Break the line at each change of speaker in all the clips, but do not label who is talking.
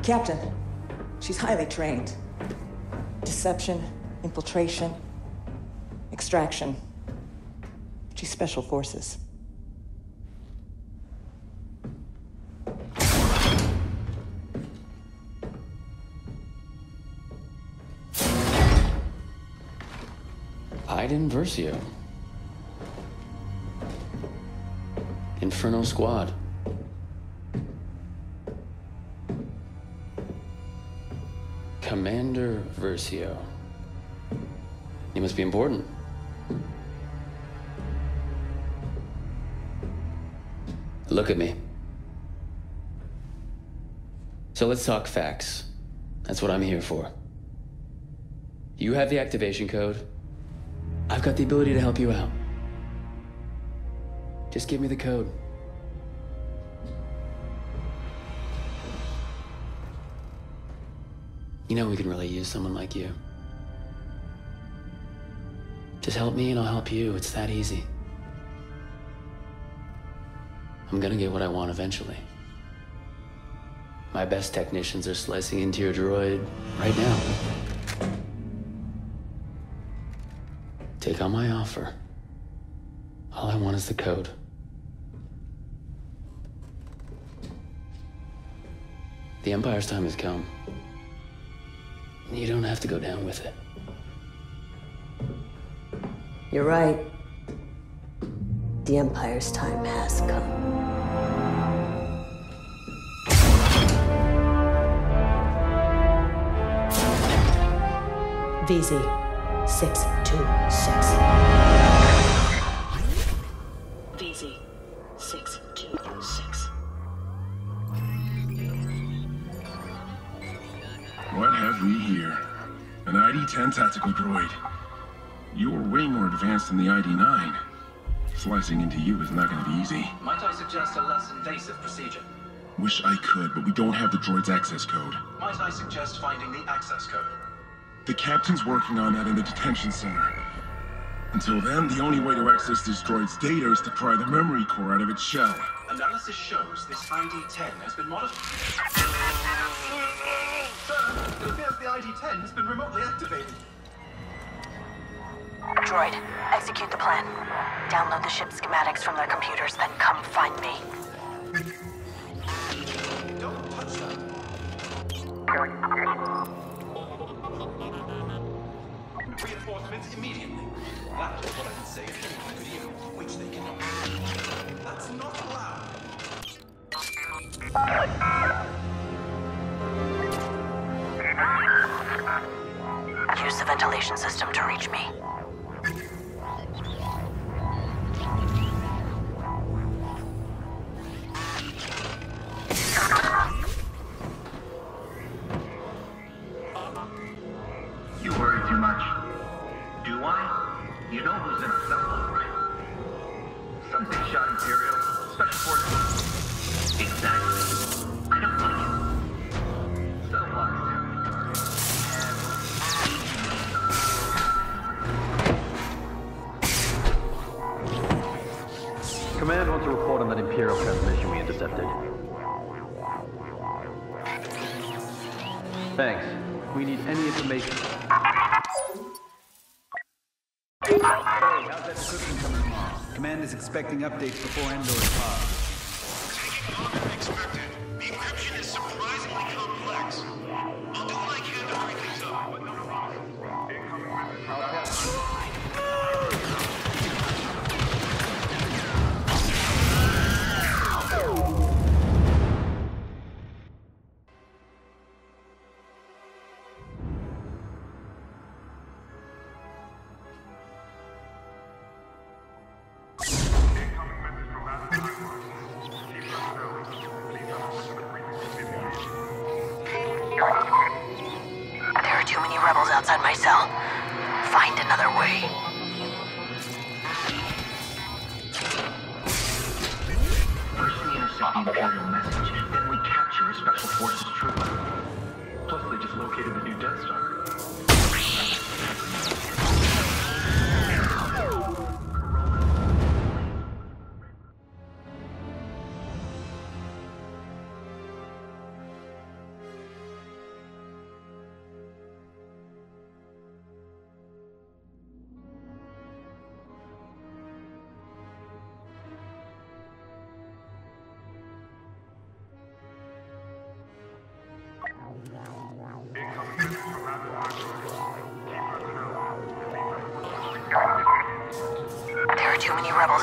Captain, she's highly trained. Deception, infiltration, extraction. She's special forces.
Iden Versio. Inferno Squad. Commander Versio. You must be important. Look at me. So let's talk facts. That's what I'm here for. You have the activation code. I've got the ability to help you out. Just give me the code. You know we can really use someone like you. Just help me and I'll help you. It's that easy. I'm gonna get what I want eventually. My best technicians are slicing into your droid right now. Take on my offer. All I want is the code. The Empire's time has come. You don't have to go down with it.
You're right. The Empire's time has come. VZ 626. VZ 626.
What have we here? An ID-10 tactical droid. You're way more advanced than the ID-9. Slicing into you is not going to be easy.
Might I suggest a less invasive procedure?
Wish I could, but we don't have the droid's access code.
Might I suggest finding the access code?
The captain's working on that in the detention center. Until then, the only way to access this droid's data is to pry the memory core out of its shell.
Analysis shows this ID-10 has been modified. Sir, it appears the ID-10 has been remotely activated.
Droid, execute the plan. Download the ship's schematics from their computers, then come find me.
Don't touch that. Reinforcements immediately. That is what I can say to you, which they cannot. That's not allowed.
Use the ventilation system to reach me.
You worry too much. Do I? You know who's in a cell, right? Some big shot Imperial, special forces. Exactly. I don't like it. Cell blocks
Command wants to report on that Imperial transmission we intercepted. Thanks. We need any information.
Hey, how's that equipment coming along? Command is expecting updates before Endor is paused.
Taking longer than expected. The encryption is surprisingly complex. I'll do what I can to hurry things up, but no promise.
There are too many rebels outside my cell. Find another way.
First we intercept the Imperial message, then we capture a Special Forces trooper. Plus they just located the new Death Star.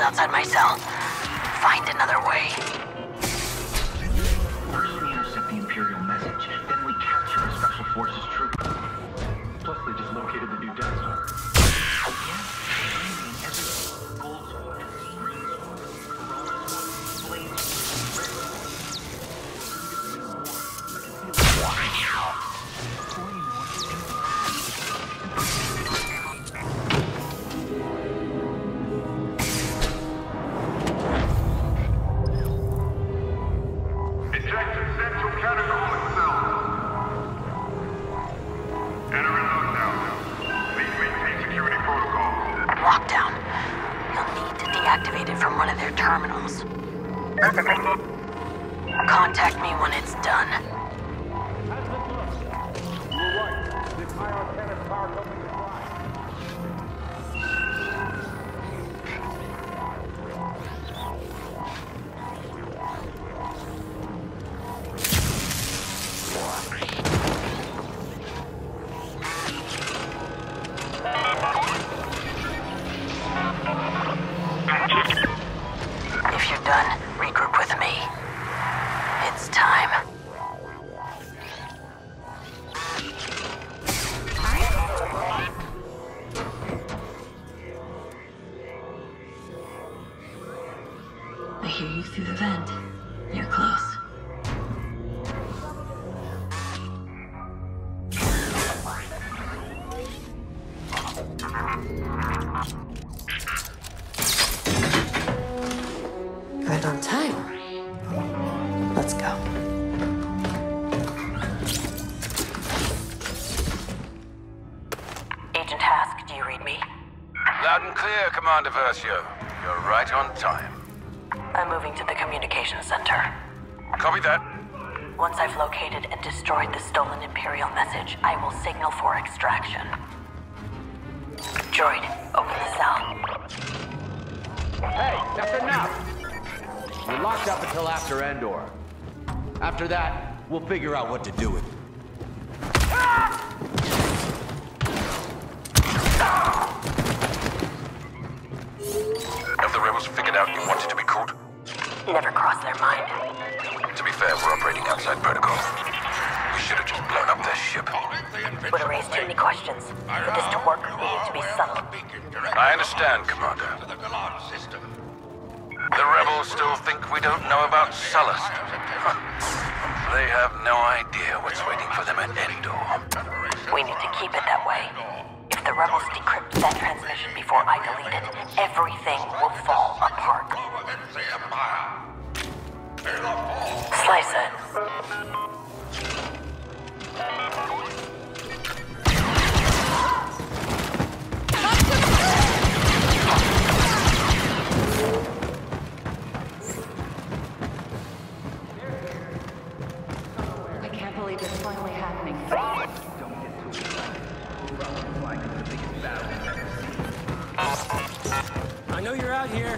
outside my cell. Find another way.
First we intercept the Imperial message, then we capture the Special Forces trooper. Plus they just located the new Death Star. Again, finding everything. Gold Squad, Green Squad, Corona Squad, Blade Squad, Red
Contact me when it's done. If you're done, regroup with me. It's time.
I hear you through the vent. You're close.
Right on time. Let's go.
Agent Hask, do you read me?
Loud and clear, Commander Versio. You're right on time.
I'm moving to the communications center.
Copy that.
Once I've located and destroyed the stolen Imperial message, I will signal for extraction. Droid, open the cell.
Hey, that's enough! We're locked up until after Endor. After that, we'll figure out what to do with it.
Have the rebels figured out you wanted to be caught?
Never crossed their mind.
To be fair, we're operating outside protocol. We should have just blown up their ship.
Would have raised too many questions. For this to work, we need to be subtle.
I understand, Commander. The rebels still think we don't know about Sullust. They have no idea what's waiting for them at Endor.
We need to keep it that way. If the rebels decrypt that transmission before I delete it, everything will fall apart. Slice it.
I can't believe it's finally happening.
I know you're out here.